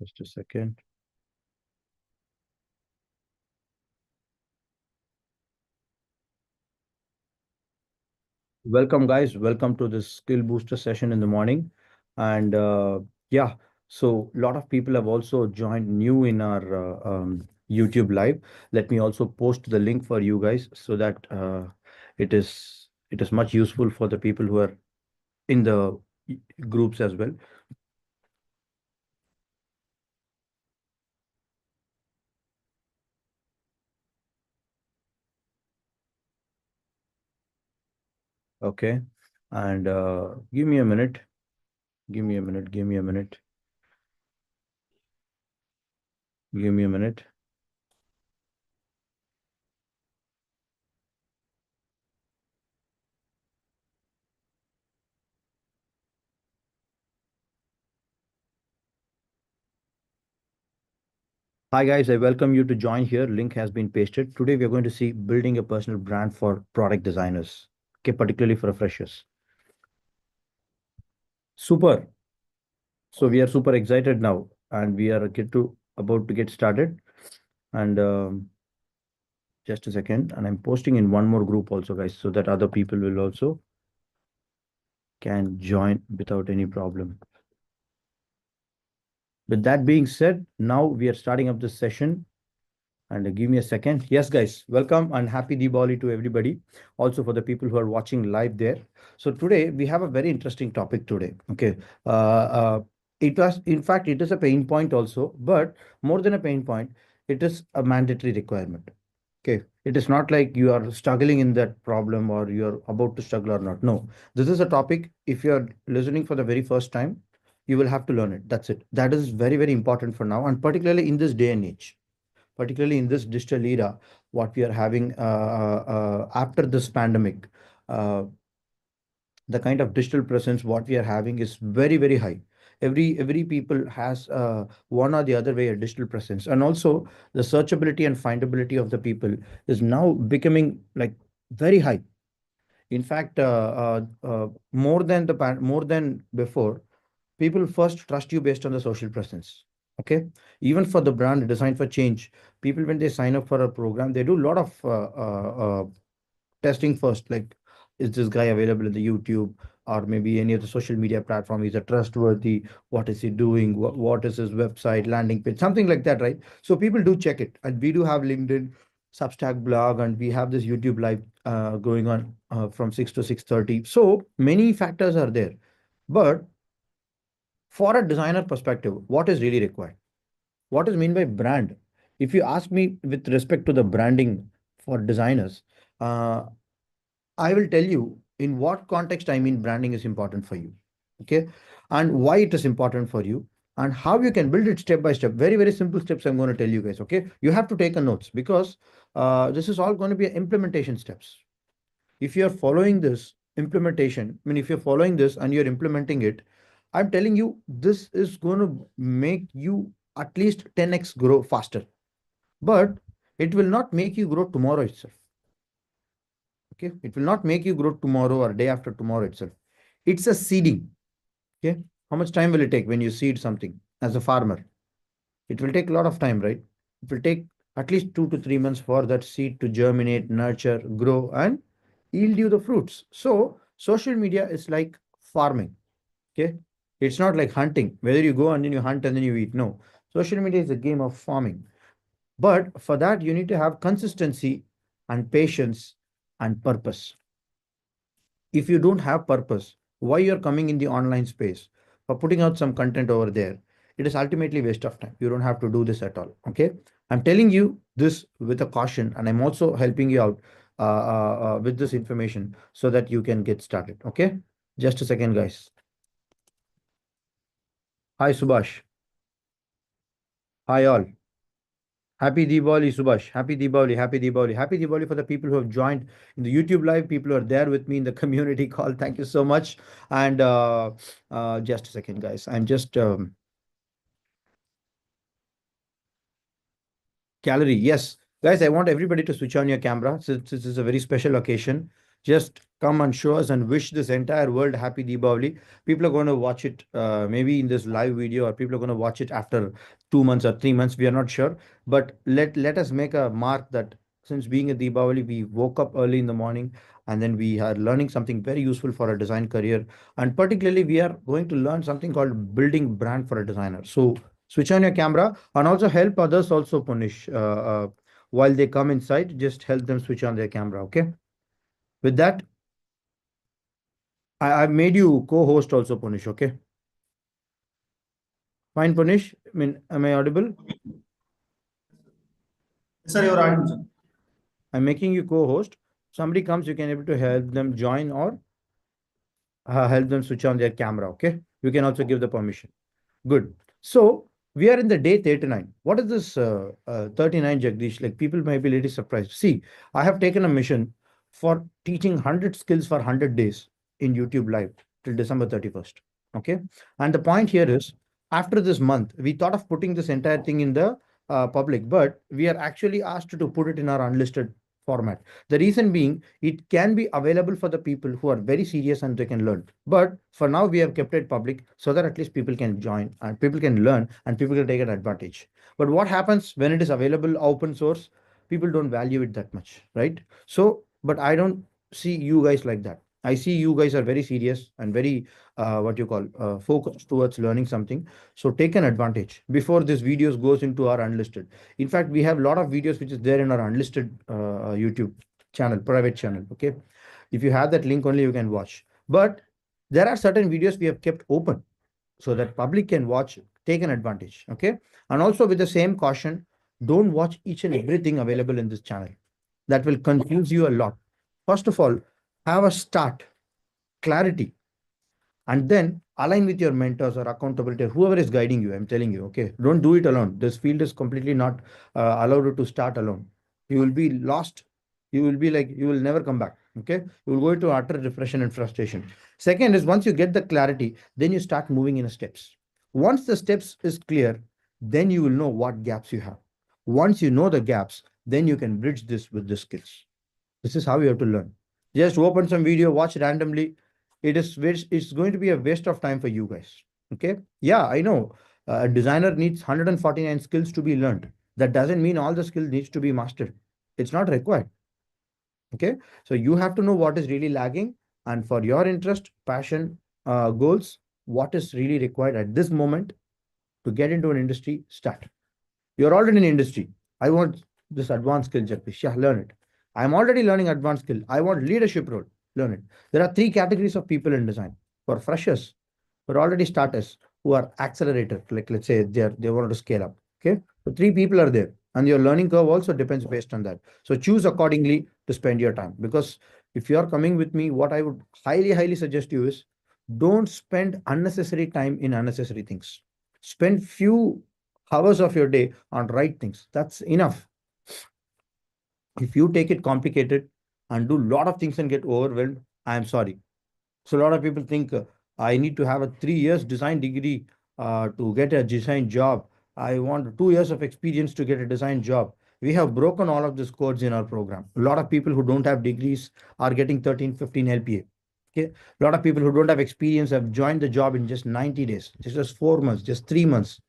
Just a second. Welcome, guys. Welcome to this skill booster session in the morning. And yeah, so a lot of people have also joined new in our YouTube live. Let me also post the link for you guys so that it is much useful for the people who are in the groups as well. Okay. And give me a minute. Give me a minute. Give me a minute. Give me a minute. Hi guys, I welcome you to join here. Link has been pasted. Today we are going to see building a personal brand for product designers. Okay, particularly for freshers. Super. So we are super excited now, and we are about to get started. And just a second, and I'm posting in one more group also, guys, so that other people will also can join without any problem. With that being said, now we are starting up this session. And give me a second. Yes, guys, welcome and happy Diwali to everybody. Also for the people who are watching live there. So today we have a very interesting topic today. Okay. It was, in fact, it is a pain point also, but more than a pain point, it is a mandatory requirement. Okay. It is not like you are struggling in that problem or you're about to struggle or not. No, this is a topic. If you're listening for the very first time, you will have to learn it. That's it. That is very, very important for now. And particularly in this day and age, particularly in this digital era, what we are having after this pandemic, uh, the kind of digital presence what we are having is very, very high. Every people has one or the other way a digital presence, and also the searchability and findability of the people is now becoming like very high. In fact, more than before, people first trust you based on the social presence. Okay. Even for the brand design for change, people when they sign up for a program, they do a lot of testing first, like is this guy available in the YouTube or maybe any of the social media platform? Is it trustworthy? What is he doing? What is his website, landing page, something like that, right? So people do check it, and we do have LinkedIn, Substack blog, and we have this YouTube live going on from 6 to 6:30. So many factors are there. But for a designer perspective, what is really required? What is mean by brand? If you ask me with respect to the branding for designers, uh, I will tell you in what context I mean branding is important for you. Okay. And why it is important for you and how you can build it step by step. Very, very simple steps I'm going to tell you guys. Okay. You have to take a notes because this is all going to be implementation steps. If you're following this implementation, I mean, if you're following this and you're implementing it, I'm telling you, this is going to make you at least 10x grow faster. But it will not make you grow tomorrow itself. Okay. It will not make you grow tomorrow or day after tomorrow itself. It's a seeding. Okay. How much time will it take when you seed something as a farmer? It will take a lot of time, right? It will take at least 2 to 3 months for that seed to germinate, nurture, grow, and yield you the fruits. So social media is like farming. Okay. It's not like hunting, whether you go and then you hunt and then you eat. No. Social media is a game of farming. But for that, you need to have consistency and patience and purpose. If you don't have purpose, why you're coming in the online space for putting out some content over there, it is ultimately waste of time. You don't have to do this at all. Okay. I'm telling you this with a caution, and I'm also helping you out with this information so that you can get started. Okay. Just a second, guys. Hi, Subhash. Hi, all. Happy Diwali, Subhash. Happy Diwali. Happy Diwali. Happy Diwali for the people who have joined in the YouTube live. People who are there with me in the community call. Thank you so much. And just a second, guys. I'm just gallery. Yes, guys. I want everybody to switch on your camera since this is a very special occasion. Just come and show us and wish this entire world happy Deepavali. People are going to watch it maybe in this live video, or people are going to watch it after 2 months or 3 months. We are not sure. But let us make a mark that since being a Deepavali, we woke up early in the morning and then we are learning something very useful for a design career. And particularly, we are going to learn something called building brand for a designer. So switch on your camera and also help others also, Punish. While they come inside, just help them switch on their camera. Okay. With that, I've made you co-host also, Punish. Okay. Fine, Punish. I mean, am I audible? Sir, you're audible, sir. I'm making you co-host. Somebody comes, you can able to help them join or help them switch on their camera. Okay. You can also give the permission. Good. So we are in the day 39. What is this 39, Jagdish? Like people might be a little surprised. See, I have taken a mission for teaching 100 skills for 100 days in YouTube Live till December 31st. Okay. And the point here is after this month, we thought of putting this entire thing in the public, but we are actually asked to put it in our unlisted format. The reason being, it can be available for the people who are very serious and they can learn. But for now, we have kept it public so that at least people can join and people can learn and people can take an advantage. But what happens when it is available open source? People don't value it that much, right? So, but I don't see you guys like that. I see you guys are very serious and very what you call focused towards learning something. So take an advantage before this videos goes into our unlisted. In fact, we have a lot of videos which is there in our unlisted YouTube channel, private channel. Okay. If you have that link only, you can watch. But there are certain videos we have kept open so that public can watch, take an advantage. Okay. And also with the same caution, don't watch each and everything available in this channel. That will confuse you a lot. First of all, have a start, clarity, and then align with your mentors or accountability, whoever is guiding you. I'm telling you, okay, don't do it alone. This field is completely not allowed you to start alone. You will be lost. You will be like, you will never come back. Okay. You will go into utter depression and frustration. Second is once you get the clarity, then you start moving in steps. Once the steps is clear, then you will know what gaps you have. Once you know the gaps, then you can bridge this with the skills. This is how you have to learn. Just open some video, watch randomly. It's going to be a waste of time for you guys. Okay. Yeah, I know. A designer needs 149 skills to be learned. That doesn't mean all the skills needs to be mastered. It's not required. Okay. So you have to know what is really lagging and for your interest, passion, goals, what is really required at this moment to get into an industry, start. You're already in industry. I want this advanced skill, Jagdish. Yeah, learn it. I'm already learning advanced skill. I want leadership role. Learn it. There are three categories of people in design. For freshers, for already starters, who are accelerator, like let's say they want to scale up. Okay. So three people are there. And your learning curve also depends based on that. So choose accordingly to spend your time. Because if you are coming with me, what I would highly, highly suggest you is don't spend unnecessary time in unnecessary things. Spend few hours of your day on right things. That's enough. If you take it complicated and do a lot of things and get overwhelmed, I am sorry. So a lot of people think I need to have a 3 years design degree to get a design job. I want 2 years of experience to get a design job. We have broken all of these codes in our program. A lot of people who don't have degrees are getting 13, 15 LPA. Okay. A lot of people who don't have experience have joined the job in just 90 days, just 4 months, just 3 months.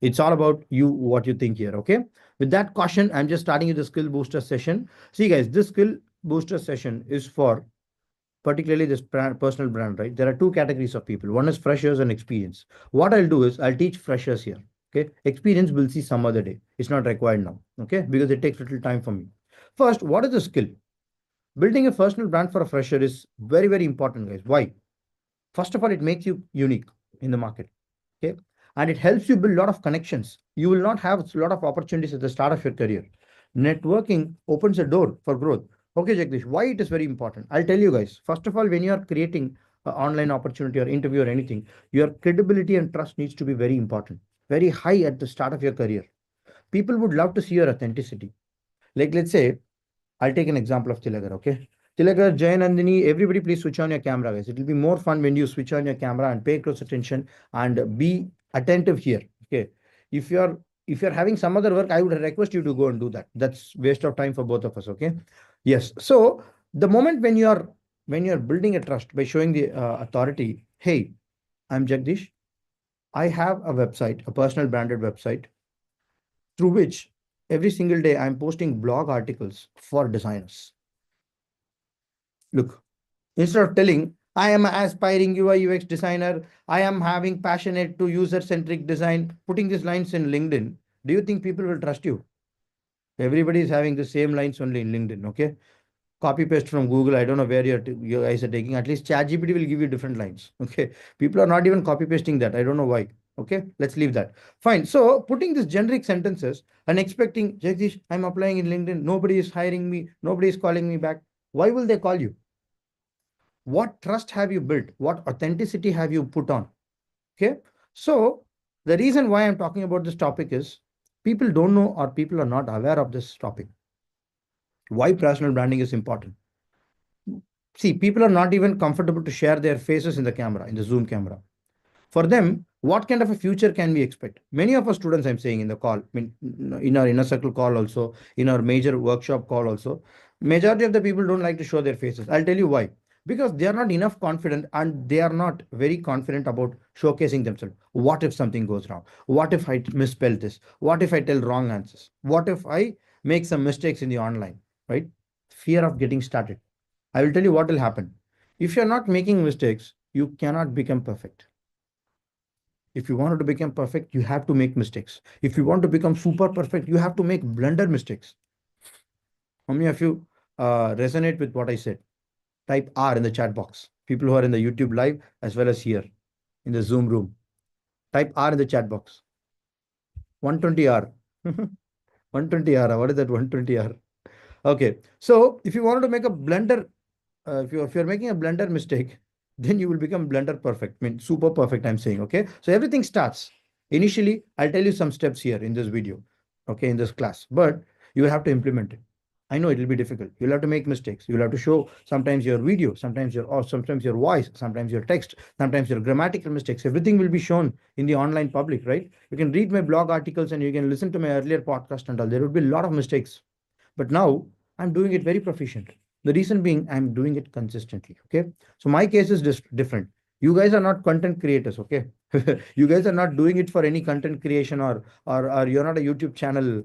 It's all about you, what you think here. Okay. With that caution, I'm just starting with the skill booster session. See, guys, this skill booster session is for particularly this personal brand, right? There are two categories of people. One is freshers and experience. What I'll do is I'll teach freshers here. Okay. Experience we'll see some other day. It's not required now. Okay. Because it takes little time for me. First, what is the skill? Building a personal brand for a fresher is very, very important, guys. Why? First of all, it makes you unique in the market. Okay. And it helps you build a lot of connections. You will not have a lot of opportunities at the start of your career. Networking opens a door for growth. Okay, Jagdish, why it is very important? I'll tell you guys. First of all, when you are creating an online opportunity or interview or anything, your credibility and trust needs to be very important, very high at the start of your career. People would love to see your authenticity. Like, let's say, I'll take an example of Tilagar, okay? Tilagar, Jay, Nandini, everybody please switch on your camera, guys. It will be more fun when you switch on your camera and pay close attention and be attentive here. Okay. If you're if you're having some other work, I would request you to go and do that. That's waste of time for both of us. Okay. Yes. So the moment when you are when you're building a trust by showing the authority, hey, I'm Jagdish. I have a website, a personal branded website, through which every single day I'm posting blog articles for designers. Look, instead of telling, I am an aspiring UI UX designer, I am having passionate to user centric design, putting these lines in LinkedIn, do you think people will trust you? Everybody is having the same lines only in LinkedIn, okay? Copy paste from Google. I don't know where you guys are taking. At least ChatGPT will give you different lines. Okay. People are not even copy pasting that. I don't know why. Okay. Let's leave that. Fine. So putting these generic sentences and expecting, Jagdish, I'm applying in LinkedIn. Nobody is hiring me. Nobody is calling me back. Why will they call you? What trust have you built? What authenticity have you put on? Okay. So the reason why I'm talking about this topic is people don't know or people are not aware of this topic. Why personal branding is important. See, people are not even comfortable to share their faces in the camera, in the Zoom camera. For them, what kind of a future can we expect? Many of our students, I'm saying in the call, I mean, in our inner circle call also, in our major workshop call also, majority of the people don't like to show their faces. I'll tell you why. Because they are not enough confident and they are not very confident about showcasing themselves. What if something goes wrong? What if I misspell this? What if I tell wrong answers? What if I make some mistakes in the online, right? Fear of getting started. I will tell you what will happen. If you're not making mistakes, you cannot become perfect. If you want to become perfect, you have to make mistakes. If you want to become super perfect, you have to make blunder mistakes. How many of you resonate with what I said? Type R in the chat box. People who are in the YouTube live as well as here in the Zoom room. Type R in the chat box. 120R. 120R. What is that 120R? Okay. So if you wanted to make a blunder, if you're making a blunder mistake, then you will become blunder perfect. I mean, super perfect, I'm saying. Okay. So everything starts. Initially, I'll tell you some steps here in this video, okay, in this class, but you will have to implement it. I know it will be difficult. You'll have to make mistakes. You'll have to show sometimes your video, sometimes your or sometimes your voice, sometimes your text, sometimes your grammatical mistakes. Everything will be shown in the online public, right? You can read my blog articles and you can listen to my earlier podcast and all. There would be a lot of mistakes. But now I'm doing it very proficient. The reason being I'm doing it consistently. Okay. So my case is just different. You guys are not content creators. Okay. You guys are not doing it for any content creation or you're not a YouTube channel,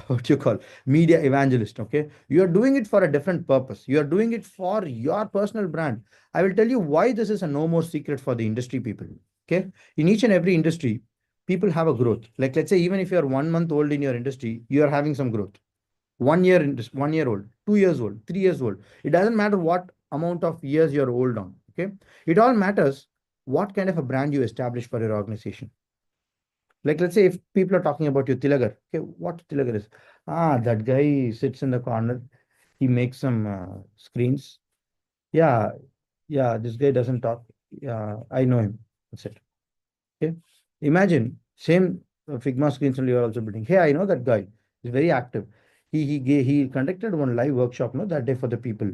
what you call media evangelist. Okay. You are doing it for a different purpose. You are doing it for your personal brand. I will tell you why this is a no more secret for the industry people. Okay. In each and every industry, people have a growth. Like let's say, even if you're 1 month old in your industry, you are having some growth. 1 year in this 1 year old, 2 years old, 3 years old. It doesn't matter what amount of years you're old on. Okay. It all matters what kind of a brand you establish for your organization. Like let's say if people are talking about your Tilagar. Okay, what Tilagar is? Ah, that guy sits in the corner. He makes some screens. Yeah, yeah, this guy doesn't talk. Yeah, I know him. That's it. Okay. Imagine same Figma screens only you are also building. Hey, I know that guy. He's very active. He conducted one live workshop no that day for the people.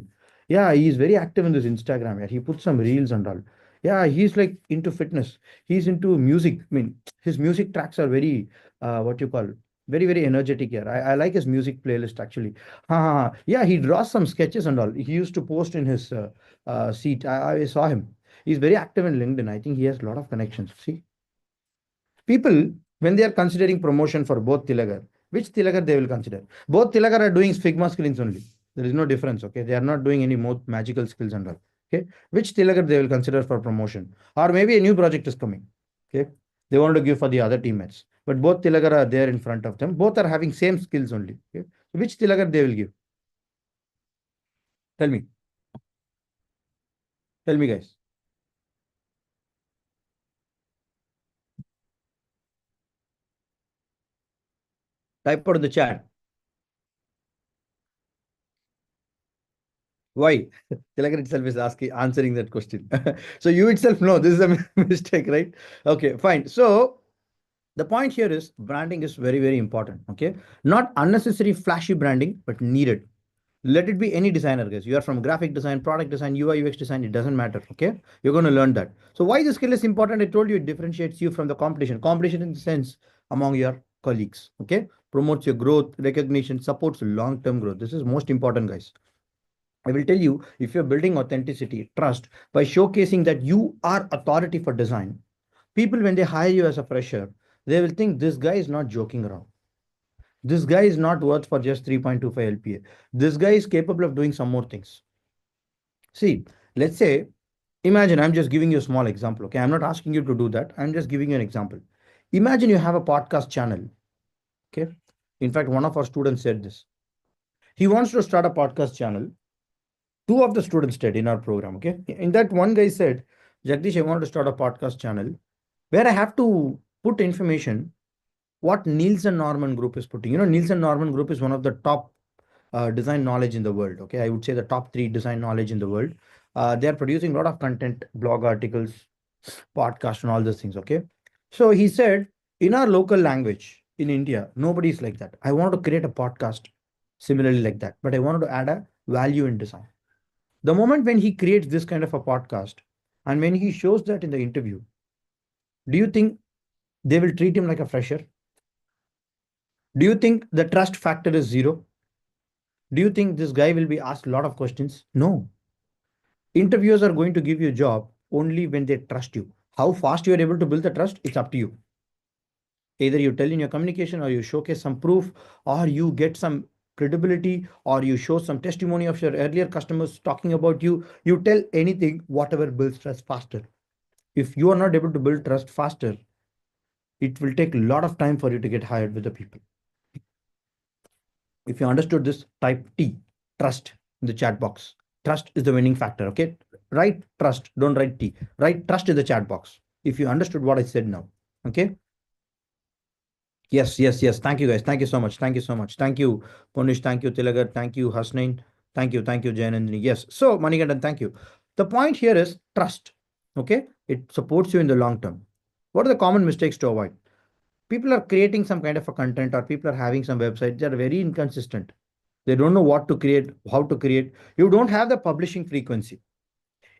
Yeah, he's very active in this Instagram. Yeah, he put some reels and all. Yeah, he's like into fitness. He's into music. I mean, his music tracks are very what you call very very energetic here. I like his music playlist actually. Yeah, he draws some sketches and all. He used to post in his seat. I saw him. He's very active in LinkedIn. I think he has a lot of connections. See, people, when they are considering promotion for both Tilagar, which Tilagar they will consider? Both Tilagar are doing Figma screens only. There is no difference. Okay. They are not doing any more magical skills and all. Okay. Which Tilagar they will consider for promotion? Or maybe a new project is coming. Okay. They want to give for the other teammates. But both Tilagar are there in front of them. Both are having same skills only. Okay. Which Tilagar they will give? Tell me. Tell me, guys. Type out in the chat. Why? Tilagar itself is asking, answering that question. So you itself know this is a mistake, right? Okay, fine. So the point here is branding is very, very important. Okay. Not unnecessary flashy branding, but needed. Let it be any designer, guys. You are from graphic design, product design, UI, UX design, it doesn't matter. Okay. You're going to learn that. So why the skill is important? I told you it differentiates you from the competition. Competition in the sense among your colleagues. Okay. Promotes your growth, recognition, supports long-term growth. This is most important, guys. I will tell you, if you're building authenticity, trust by showcasing that you are authority for design, people, when they hire you as a fresher, they will think this guy is not joking around. This guy is not worth for just 3.25 LPA. This guy is capable of doing some more things. See, let's say, imagine, I'm just giving you a small example. Okay. I'm not asking you to do that. I'm just giving you an example. Imagine you have a podcast channel. Okay. In fact, one of our students said this. He wants to start a podcast channel. Two of the students did in our program. Okay. In that, one guy said, Jagdish, I want to start a podcast channel where I have to put information what Nielsen Norman Group is putting. Nielsen Norman Group is one of the top design knowledge in the world. Okay, I would say the top three design knowledge in the world. They are producing a lot of content, blog articles, podcast, and all those things. Okay, so he said, in our local language in India, nobody is like that. I wanted to create a podcast similarly like that, but I wanted to add a value in design. The moment when he creates this kind of a podcast, and when he shows that in the interview, do you think they will treat him like a fresher? Do you think the trust factor is zero? Do you think this guy will be asked a lot of questions? No. Interviewers are going to give you a job only when they trust you. How fast you are able to build the trust, it's up to you. Either you tell in your communication, or you showcase some proof, or you get some credibility, or you show some testimony of your earlier customers talking about you. You tell anything, whatever builds trust faster. If you are not able to build trust faster, it will take a lot of time for you to get hired with the people. If you understood this, type T, trust, in the chat box. Trust is the winning factor. Okay. Write trust. Don't write T. Write trust in the chat box. If you understood what I said now. Okay. Yes, yes, yes. Thank you, guys. Thank you so much. Thank you so much. Thank you, Punish. Thank you, Tilagar. Thank you, Hasnain. Thank you, Jayanandini. Yes. So, Manigandan, thank you. The point here is trust. Okay. It supports you in the long term. What are the common mistakes to avoid? People are creating some kind of a content, or people are having some websites that are very inconsistent. They don't know what to create, how to create. You don't have the publishing frequency.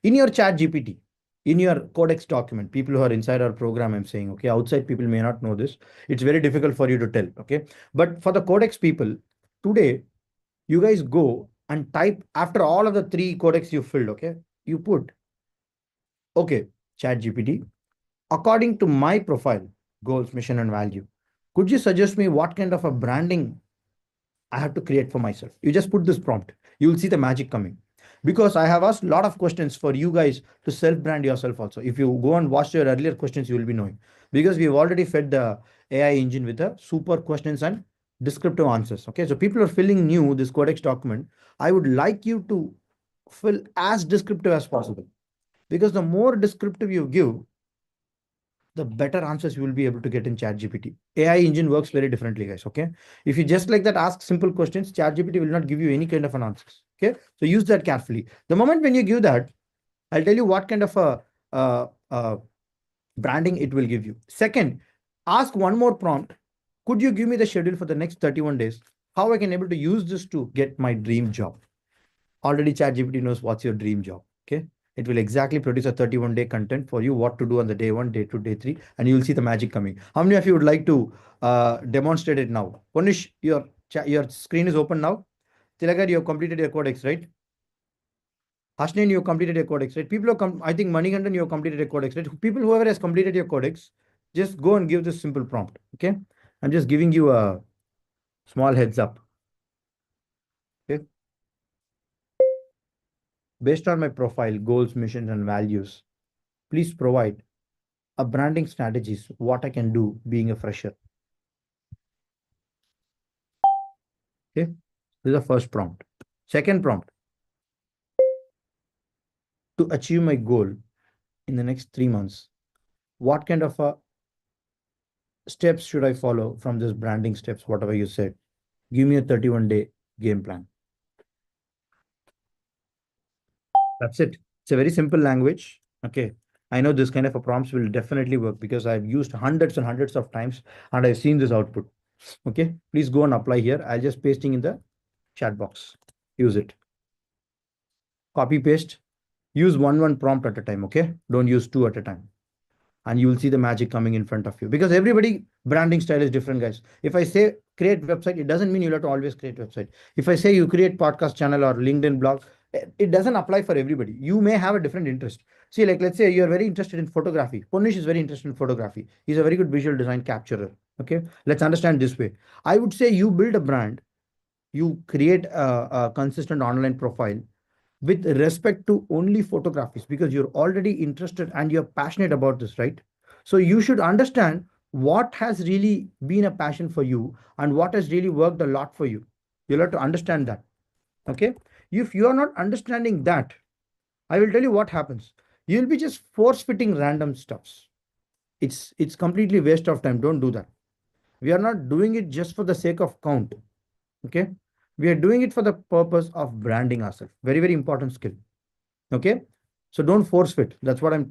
In your chat GPT, in your codex document, people who are inside our program, I'm saying, okay, outside people may not know this. It's very difficult for you to tell. Okay. But for the codex people, today, you guys go and type after all of the three codex you filled. Okay. You put, okay, chat GPT, according to my profile, goals, mission, and value, could you suggest me what kind of a branding I have to create for myself? You just put this prompt. You will see the magic coming. Because I have asked a lot of questions for you guys to self-brand yourself also. If you go and watch your earlier questions, you will be knowing. Because we've already fed the AI engine with the super questions and descriptive answers. Okay, so people are filling new this codex document. I would like you to fill as descriptive as possible. Because the more descriptive you give, the better answers you will be able to get in ChatGPT. AI engine works very differently, guys. Okay. If you just like that ask simple questions, ChatGPT will not give you any kind of an answers. Okay. So use that carefully. The moment when you give that, I'll tell you what kind of a branding it will give you. Second, ask one more prompt. Could you give me the schedule for the next 31 days? How I can able to use this to get my dream job? Already ChatGPT knows what's your dream job. Okay. It will exactly produce a 31-day content for you, what to do on the day one, day two, day three, and you will see the magic coming. How many of you would like to demonstrate it now? Punish, your screen is open now. Tilagar, you have completed your codex, right? Hashnin, you have completed your codex, right? People have come, I think Manigandan, you have completed your codex, right? People, whoever has completed your codex, just go and give this simple prompt. Okay. I'm just giving you a small heads up. Okay. Based on my profile, goals, missions, and values, please provide a branding strategies, what I can do being a fresher. Okay. This is the first prompt. Second prompt, to achieve my goal in the next 3 months, what kind of steps should I follow from this branding steps, whatever you said? Give me a 31-day game plan. That's it. It's a very simple language. Okay. I know this kind of a prompts will definitely work because I've used hundreds and hundreds of times and I've seen this output. Okay. Please go and apply here. I'll just pasting in the chat box. Use it. Copy paste. Use one prompt at a time. Okay. Don't use two at a time. And you will see the magic coming in front of you because everybody branding style is different, guys. If I say create website, it doesn't mean you'll have to always create website. If I say you create podcast channel or LinkedIn blog, It doesn't apply for everybody. You may have a different interest. See, like let's say you're very interested in photography. Punish is very interested in photography. He's a very good visual design capturer. Okay, let's understand this way. I would say you build a brand, you create a consistent online profile with respect to only photographies because you're already interested and you're passionate about this, right? So you should understand what has really been a passion for you and what has really worked a lot for you. You'll have to understand that. Okay. If you are not understanding that, I will tell you what happens. You'll be just force fitting random stuffs. It's completely waste of time. Don't do that. We are not doing it just for the sake of count. Okay. We are doing it for the purpose of branding ourselves. Very, very important skill. Okay. So don't force fit. That's what I'm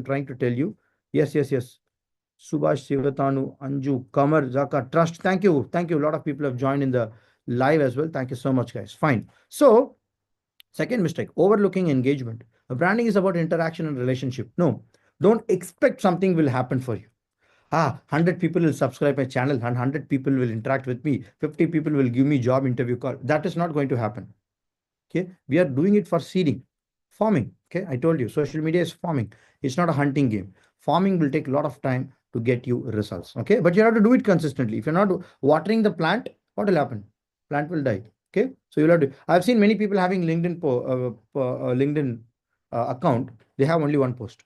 trying to tell you. Yes, yes, yes. Subhash, Sivatanu, Anju, Kamar, Zaka, Trust. Thank you. Thank you. A lot of people have joined in the live as well. Thank you so much, guys. Fine. So, second mistake, overlooking engagement. Branding is about interaction and relationship. No, don't expect something will happen for you. 100 people will subscribe my channel and 100 people will interact with me. 50 people will give me job interview call. That is not going to happen. Okay, we are doing it for seeding, farming. Okay, I told you social media is farming. It's not a hunting game. Farming will take a lot of time to get you results. Okay, but you have to do it consistently. If you're not watering the plant, what will happen? Plant will die. Okay, so you'll have to. I've seen many people having LinkedIn account. They have only one post.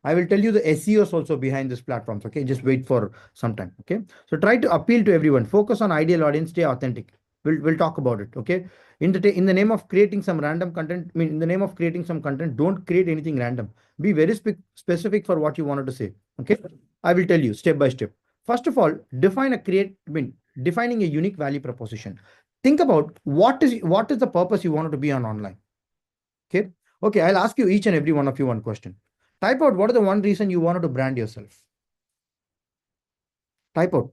I will tell you the SEOs also behind these platforms. Okay, just wait for some time. Okay, so try to appeal to everyone. Focus on ideal audience. Stay authentic. We'll talk about it. Okay, in the name of creating some random content, I mean, in the name of creating some content, don't create anything random. Be very specific for what you wanted to say. Okay, I will tell you step by step. First of all, defining a unique value proposition. Think about what is the purpose you wanted to be on online. Okay, okay. I'll ask you each and every one of you one question. Type out what is the one reason you wanted to brand yourself. Type out.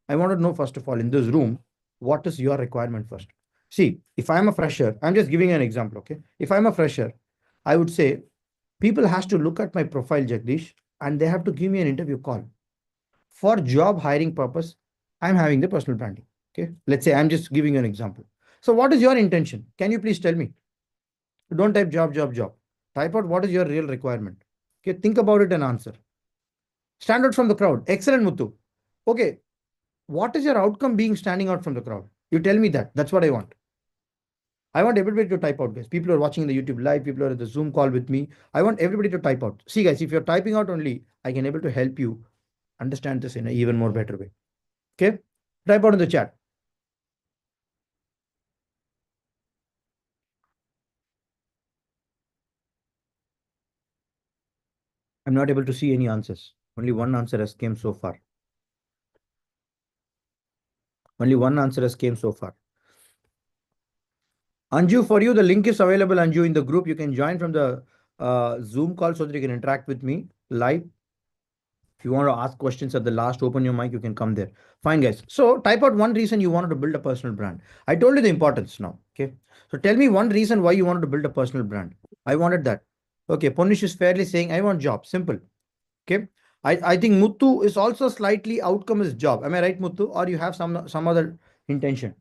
I want to know, first of all, in this room, what is your requirement first? See, if I'm a fresher, I'm just giving an example, okay? If I'm a fresher, I would say people has to look at my profile, Jagdish, and they have to give me an interview call. For job hiring purpose, I'm having the personal branding. Okay. Let's say I'm just giving you an example. So what is your intention? Can you please tell me? Don't type job, job, job. Type out what is your real requirement. Okay. Think about it and answer. Stand out from the crowd. Excellent, Muthu. Okay. What is your outcome being standing out from the crowd? You tell me that. That's what I want. I want everybody to type out, guys. People are watching in the YouTube live. People are at the Zoom call with me. I want everybody to type out. See, guys, if you're typing out only, I can able to help you understand this in an even more better way. Okay. Type out in the chat. I'm not able to see any answers. Only one answer has came so far. Only one answer has came so far. Anju, for you, the link is available, Anju, in the group. You can join from the Zoom call so that you can interact with me live. If you want to ask questions at the last, open your mic, you can come there. Fine, guys. So type out one reason you wanted to build a personal brand. I told you the importance now. Okay. So tell me one reason why you wanted to build a personal brand. I wanted that. Okay. Punish is fairly saying, I want job. Simple. Okay. I think Muthu is also slightly outcome is job. Am I right, Muthu? Or you have some other intention?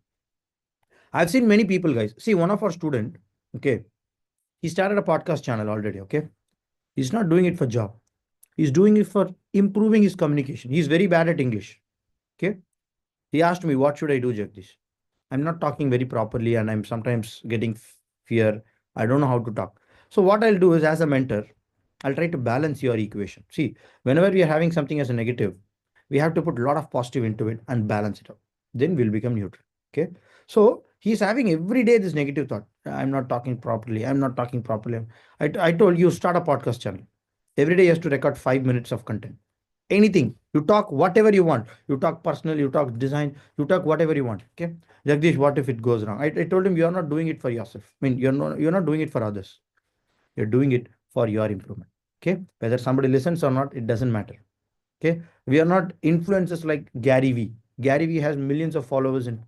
I've seen many people, guys. See, one of our student, okay, he started a podcast channel already. Okay. He's not doing it for job. He's doing it for improving his communication. He's very bad at English. Okay. He asked me, what should I do, Jagdish? I'm not talking very properly and I'm sometimes getting fear. I don't know how to talk. So what I'll do is as a mentor, I'll try to balance your equation. See, whenever we are having something as a negative, we have to put a lot of positive into it and balance it out. Then we'll become neutral. Okay. So he's having every day this negative thought. I'm not talking properly. I'm not talking properly. I told you start a podcast channel. Every day you have to record 5 minutes of content. Anything. You talk whatever you want. You talk personal, you talk design, you talk whatever you want. Okay. Jagdish, what if it goes wrong? I told him you're not doing it for yourself. I mean, you're not doing it for others. You're doing it for your improvement. Okay. Whether somebody listens or not, it doesn't matter. Okay. We are not influencers like Gary Vee. Gary Vee has millions of followers in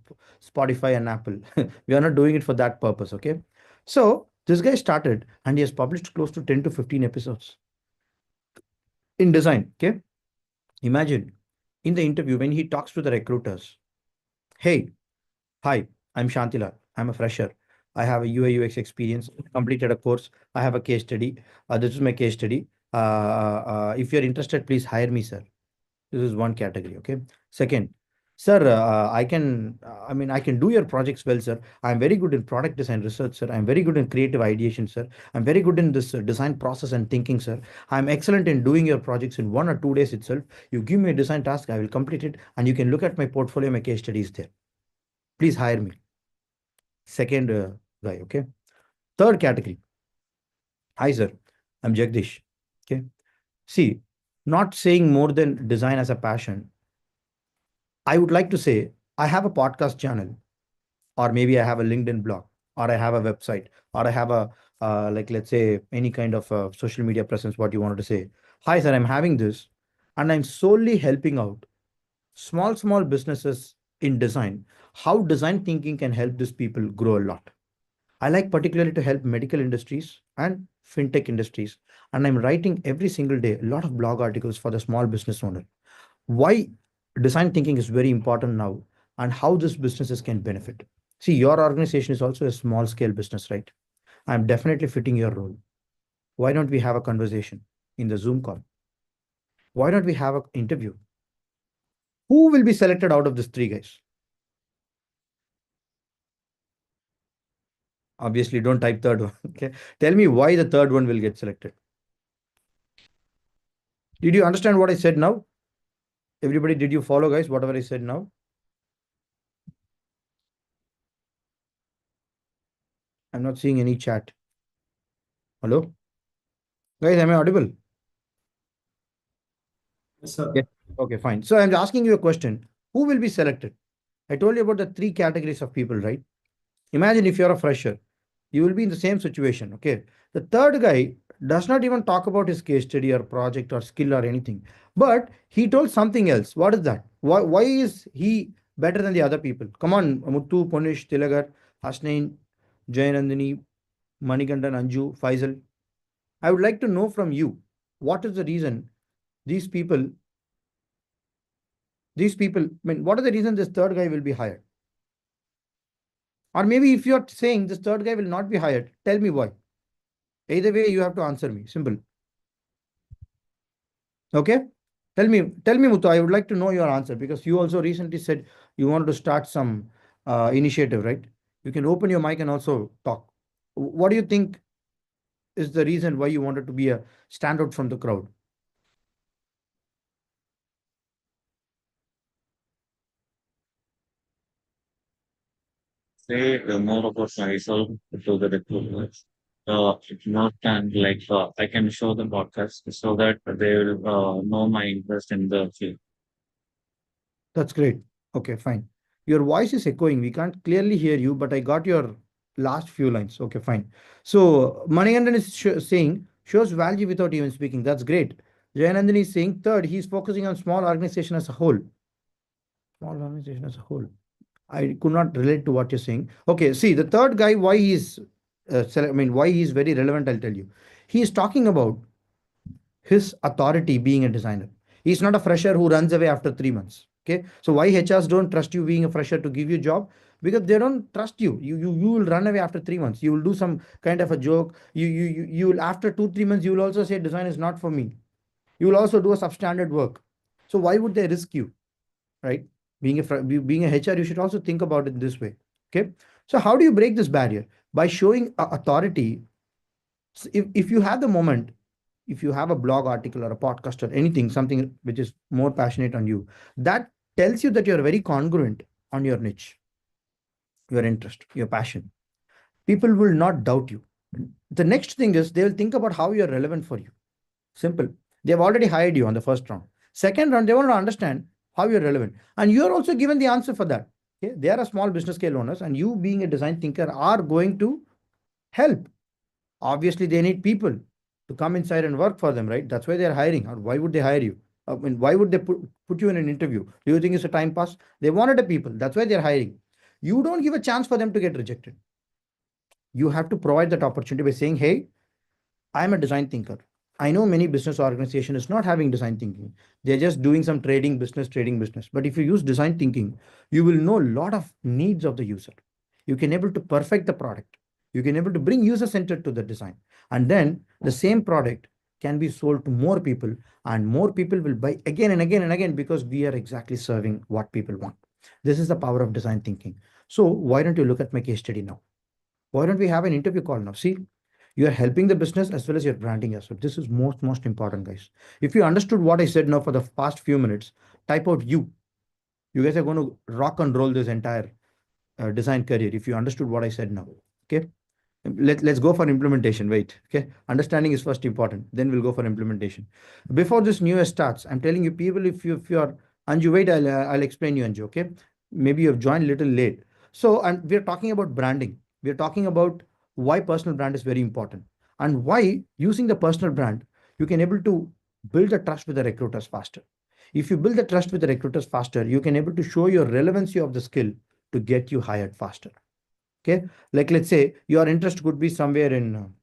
Spotify and Apple. We are not doing it for that purpose. Okay. So this guy started and he has published close to 10 to 15 episodes in design. Okay. Imagine in the interview when he talks to the recruiters, hey, hi, I'm Shantila. I'm a fresher. I have a UI UX experience, completed a course, I have a case study. This is my case study. If you're interested, please hire me, sir. This is one category. Okay. Second, sir, I can do your projects well, sir. I'm very good in product design research, sir. I'm very good in creative ideation, sir. I'm very good in this design process and thinking, sir. I'm excellent in doing your projects in 1 or 2 days itself. You give me a design task, I will complete it, and you can look at my portfolio, my case studies there. Please hire me. Second guy. Okay. Third category. Hi, sir. I'm Jagdish. Okay. See, not saying more than design as a passion. I would like to say I have a podcast channel, or maybe I have a LinkedIn blog, or I have a website, or I have a like, let's say, any kind of social media presence. What you wanted to say? Hi, sir. I'm having this, and I'm solely helping out small businesses in design. How design thinking can help these people grow a lot. I like particularly to help medical industries and fintech industries, and I'm writing every single day a lot of blog articles for the small business owner. Why design thinking is very important now, and how these businesses can benefit. See, your organization is also a small scale business, right? I'm definitely fitting your role. Why don't we have a conversation in the Zoom call? Why don't we have an interview? Who will be selected out of these three guys? Obviously, don't type third one. Okay. Tell me why the third one will get selected. Did you understand what I said now? Everybody, did you follow, guys, whatever I said now? I'm not seeing any chat. Hello? Guys, am I audible? Yes, sir. Yes. Okay, fine. So I'm asking you a question. Who will be selected? I told you about the three categories of people, right? Imagine if you're a fresher, you will be in the same situation. Okay. The third guy does not even talk about his case study or project or skill or anything, but he told something else. What is that? Why is he better than the other people? Come on, Muttu, Punish, Tilagar, Hasnain, Jayanandini, Manikandan, Anju, Faisal. I would like to know from you, what is the reason these people, what are the reasons this third guy will be hired? Or maybe if you're saying this third guy will not be hired, tell me why. Either way, you have to answer me. Simple. Okay? Tell me, Muthu. I would like to know your answer because you also recently said you wanted to start some initiative, right? You can open your mic and also talk. What do you think is the reason why you wanted to be a standout from the crowd? Say more about myself to the recruiters. If not, and I can show the podcast so that they will know my interest in the field. That's great. Okay, fine. Your voice is echoing. We can't clearly hear you, but I got your last few lines. Okay, fine. So Manikandan is saying shows value without even speaking. That's great. Jayanandan is saying third, he's focusing on small organization as a whole. Small organization as a whole. I could not relate to what you're saying. Okay, see the third guy, why he's, why he's very relevant. I'll tell you. He is talking about his authority being a designer. He's not a fresher who runs away after 3 months. Okay. So why HRs don't trust you being a fresher to give you a job? Because they don't trust you. You will run away after 3 months. You will do some kind of a joke. You will after 2 3 months, you will also say design is not for me. You will also do a substandard work. So why would they risk you? Right? Being a HR, you should also think about it this way. Okay. So how do you break this barrier? By showing authority. So if you have the moment, if you have a blog article or a podcast or anything, something which is more passionate on you, that tells you that you're very congruent on your niche, your interest, your passion. People will not doubt you. The next thing is they will think about how you're relevant for you. Simple. They've already hired you on the first round. Second round, they want to understand how you're relevant. And you're also given the answer for that. Okay? They are a small business scale owners, and you being a design thinker are going to help. Obviously, they need people to come inside and work for them, right? That's why they're hiring. Or why would they hire you? I mean, why would they put you in an interview? Do you think it's a time pass? They wanted a people. That's why they're hiring. You don't give a chance for them to get rejected. You have to provide that opportunity by saying, hey, I'm a design thinker. I know many business organization is not having design thinking. They're just doing some trading business. But if you use design thinking, you will know a lot of needs of the user. You can able to perfect the product. You can able to bring user centered to the design, and then the same product can be sold to more people, and more people will buy again and again and again because we are exactly serving what people want. This is the power of design thinking. So why don't you look at my case study now? Why don't we have an interview call now? See, you are helping the business as well as you're branding yourself. This is most important, guys. If you understood what I said now for the past few minutes, type out you. You guys are going to rock and roll this entire design career if you understood what I said now. Okay. Let's go for implementation. Wait. Okay. Understanding is first important. Then we'll go for implementation. Before this new year starts, I'm telling you, people, if you're Anju, wait, I'll explain you, Anju. Okay. Maybe you have joined a little late. So, and we're talking about branding. We're talking about why personal brand is very important and why using the personal brand, you can able to build the trust with the recruiters faster. If you build the trust with the recruiters faster, you can able to show your relevancy of the skill to get you hired faster. Okay. Like let's say your interest could be somewhere in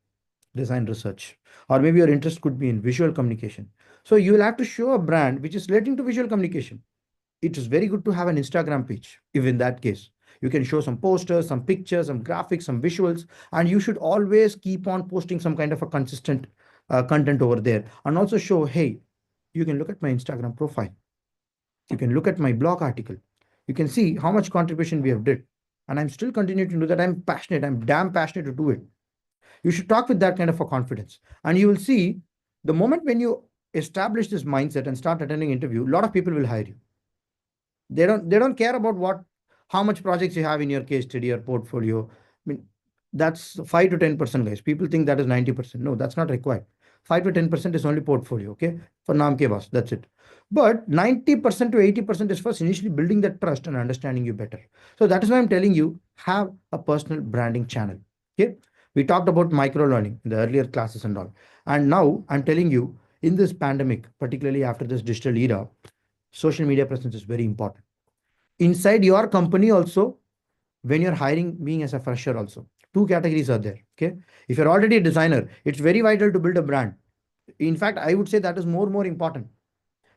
design research, or maybe your interest could be in visual communication. So you will have to show a brand which is relating to visual communication. It is very good to have an Instagram page. If in that case, you can show some posters, some pictures, some graphics, some visuals, and you should always keep on posting some kind of a consistent content over there. And also show, hey, you can look at my Instagram profile. You can look at my blog article. You can see how much contribution we have did. And I'm still continuing to do that. I'm passionate. I'm damn passionate to do it. You should talk with that kind of a confidence. And you will see the moment when you establish this mindset and start attending interview, a lot of people will hire you. They don't care about what how much projects you have in your case study or portfolio. I mean, that's 5 to 10%, guys. People think that is 90%. No, that's not required. 5 to 10% is only portfolio, okay? For naam ke bas, that's it. But 90% to 80% is first initially building that trust and understanding you better. So that is why I'm telling you, have a personal branding channel. Okay. We talked about micro learning in the earlier classes and all. And now I'm telling you, in this pandemic, particularly after this digital era, social media presence is very important. Inside your company also, when you're hiring being as a fresher also, two categories are there. Okay. If you're already a designer, it's very vital to build a brand. In fact, I would say that is more important,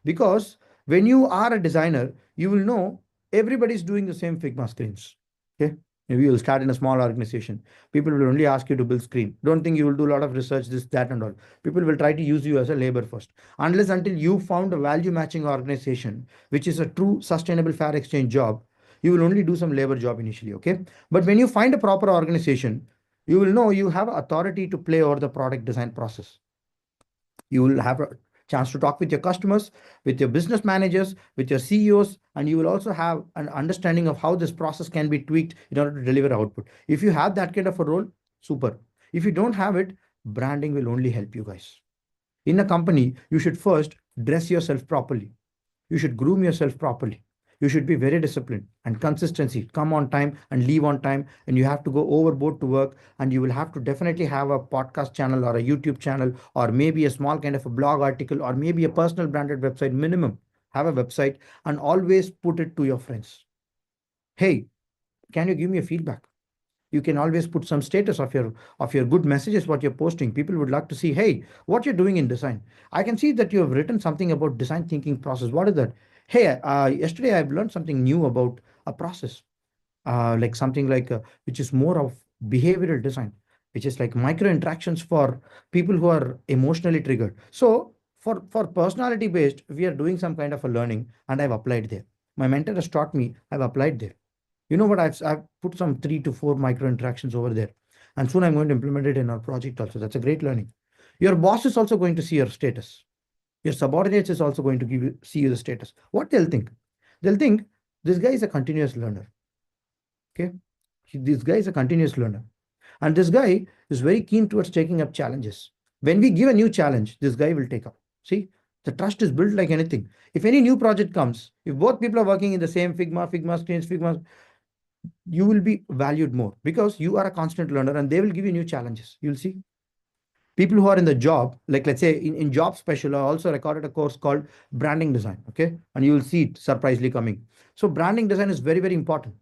because when you are a designer, you will know everybody's doing the same Figma screens. Okay. Maybe you'll start in a small organization. People will only ask you to build screen. Don't think you will do a lot of research, this, that, and all. People will try to use you as a labor first. Unless until you found a value matching organization, which is a true sustainable fair exchange job, you will only do some labor job initially. Okay. But when you find a proper organization, you will know you have authority to play over the product design process. You will have a chance to talk with your customers, with your business managers, with your CEOs, and you will also have an understanding of how this process can be tweaked in order to deliver output. If you have that kind of a role, super. If you don't have it, branding will only help you guys. In a company, you should first dress yourself properly. You should groom yourself properly. You should be very disciplined and consistency. Come on time and leave on time. And you have to go overboard to work. And you will have to definitely have a podcast channel or a YouTube channel, or maybe a small kind of a blog article, or maybe a personal branded website minimum. Have a website and always put it to your friends. Hey, can you give me a feedback? You can always put some status of your good messages, what you're posting. People would like to see, hey, what you're doing in design. I can see that you have written something about design thinking process. What is that? Hey, yesterday I've learned something new about a process, like something like which is more of behavioral design, which is like micro interactions for people who are emotionally triggered. So for personality based, we are doing some kind of a learning, and I've applied there. My mentor has taught me, I've applied there. You know what? I've put some 3 to 4 micro interactions over there, and soon I'm going to implement it in our project also. That's a great learning. Your boss is also going to see your status. Your subordinates is also going to see you the status. What they'll think? They'll think this guy is a continuous learner. Okay, this guy is a continuous learner, and this guy is very keen towards taking up challenges. When we give a new challenge, this guy will take up. See, the trust is built like anything. If any new project comes, if both people are working in the same Figma screens, Figma, you will be valued more because you are a constant learner, and they will give you new challenges. You'll see people who are in the job, like let's say in job special, I also recorded a course called branding design. Okay. And you will see it surprisingly coming. So branding design is very important.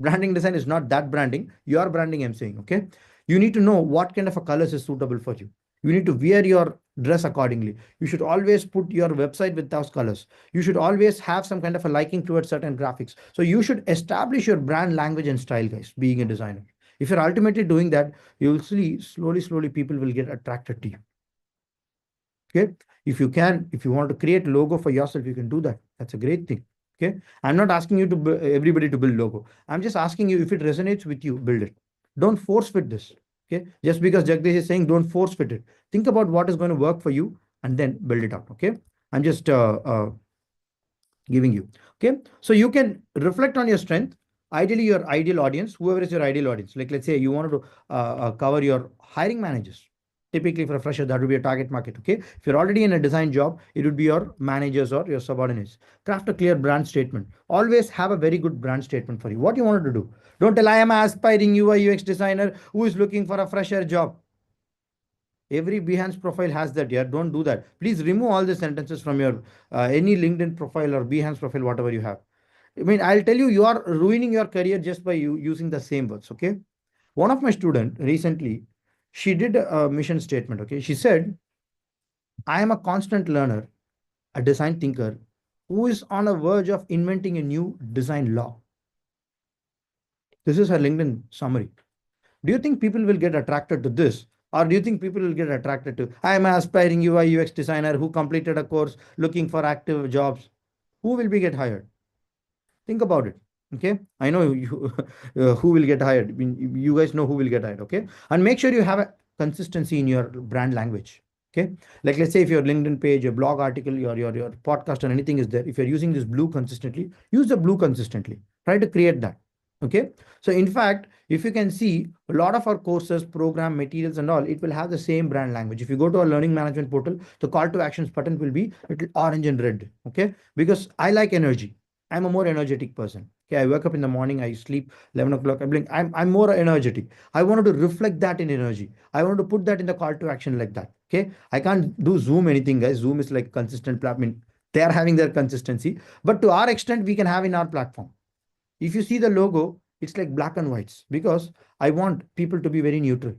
Branding design is not that branding, your branding, I'm saying. Okay. You need to know what kind of a colors is suitable for you. You need to wear your dress accordingly. You should always put your website with those colors. You should always have some kind of a liking towards certain graphics. So you should establish your brand language and style, guys, being a designer. If you're ultimately doing that, you will see slowly people will get attracted to you. Okay. If you can, if you want to create a logo for yourself, you can do that. That's a great thing. Okay. I'm not asking you to everybody to build logo. I'm just asking you, if it resonates with you, build it. Don't force fit this. Okay. Just because Jagdish is saying don't force fit it. Think about what is going to work for you and then build it out. Okay. I'm just giving you. Okay. So you can reflect on your strength. Ideally, your ideal audience, whoever is your ideal audience. Like, let's say you wanted to cover your hiring managers. Typically, for a fresher, that would be a target market. Okay. If you're already in a design job, it would be your managers or your subordinates. Craft a clear brand statement. Always have a very good brand statement for you. What you wanted to do. Don't tell I am an aspiring UI UX designer who is looking for a fresher job. Every Behance profile has that. Yeah, don't do that. Please remove all the sentences from your any LinkedIn profile or Behance profile, whatever you have. I mean, I'll tell you, you are ruining your career just by you using the same words. Okay. One of my student recently, she did a mission statement. Okay. She said, I am a constant learner, a design thinker who is on a verge of inventing a new design law. This is her LinkedIn summary. Do you think people will get attracted to this? Or do you think people will get attracted to, I am an aspiring UI UX designer who completed a course looking for active jobs? Who will be get hired? Think about it. Okay. I know you, who will get hired. I mean, you guys know who will get hired. Okay. And make sure you have a consistency in your brand language. Okay. Like, let's say if your LinkedIn page, your blog article, your podcast or anything is there, if you're using this blue consistently, use the blue consistently. Try to create that. Okay. So in fact, if you can see a lot of our courses, program materials and all, it will have the same brand language. If you go to our learning management portal, the call to actions button will be little orange and red. Okay. Because I like energy. I'm a more energetic person. Okay, I wake up in the morning, I sleep 11 o'clock. I'm more energetic. I wanted to reflect that in energy. I want to put that in the call to action like that. Okay, I can't do Zoom anything, guys. Zoom is like consistent platform. I mean, they are having their consistency, but to our extent, we can have in our platform. If you see the logo, it's like black and whites because I want people to be very neutral.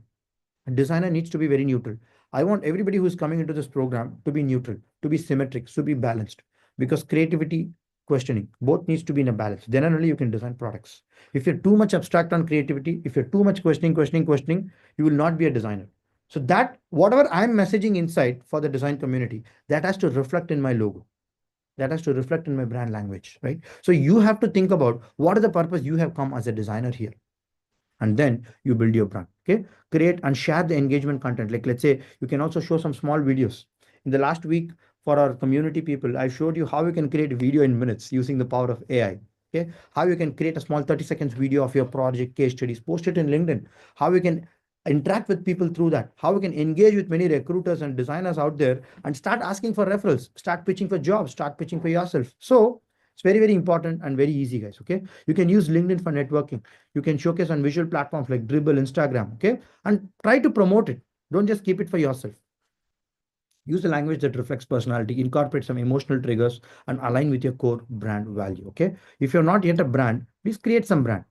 A designer needs to be very neutral. I want everybody who's coming into this program to be neutral, to be symmetric, to be balanced. Because creativity, questioning, both needs to be in a balance. Then only you can design products. If you're too much abstract on creativity, if you're too much questioning, you will not be a designer. So that whatever I'm messaging inside for the design community, that has to reflect in my logo. That has to reflect in my brand language, right? So you have to think about what is the purpose you have come as a designer here, and then you build your brand. Okay, create and share the engagement content. Like, let's say you can also show some small videos. In the last week, for our community people, I showed you how you can create a video in minutes using the power of AI. Okay, how you can create a small 30 seconds video of your project case studies, post it in LinkedIn. How you can interact with people through that. How you can engage with many recruiters and designers out there and start asking for referrals, start pitching for jobs, start pitching for yourself. So it's very important and very easy, guys. Okay, you can use LinkedIn for networking. You can showcase on visual platforms like Dribble, Instagram. Okay, and try to promote it. Don't just keep it for yourself. Use a language that reflects personality, incorporate some emotional triggers, and align with your core brand value. Okay, if you're not yet a brand, please create some brand.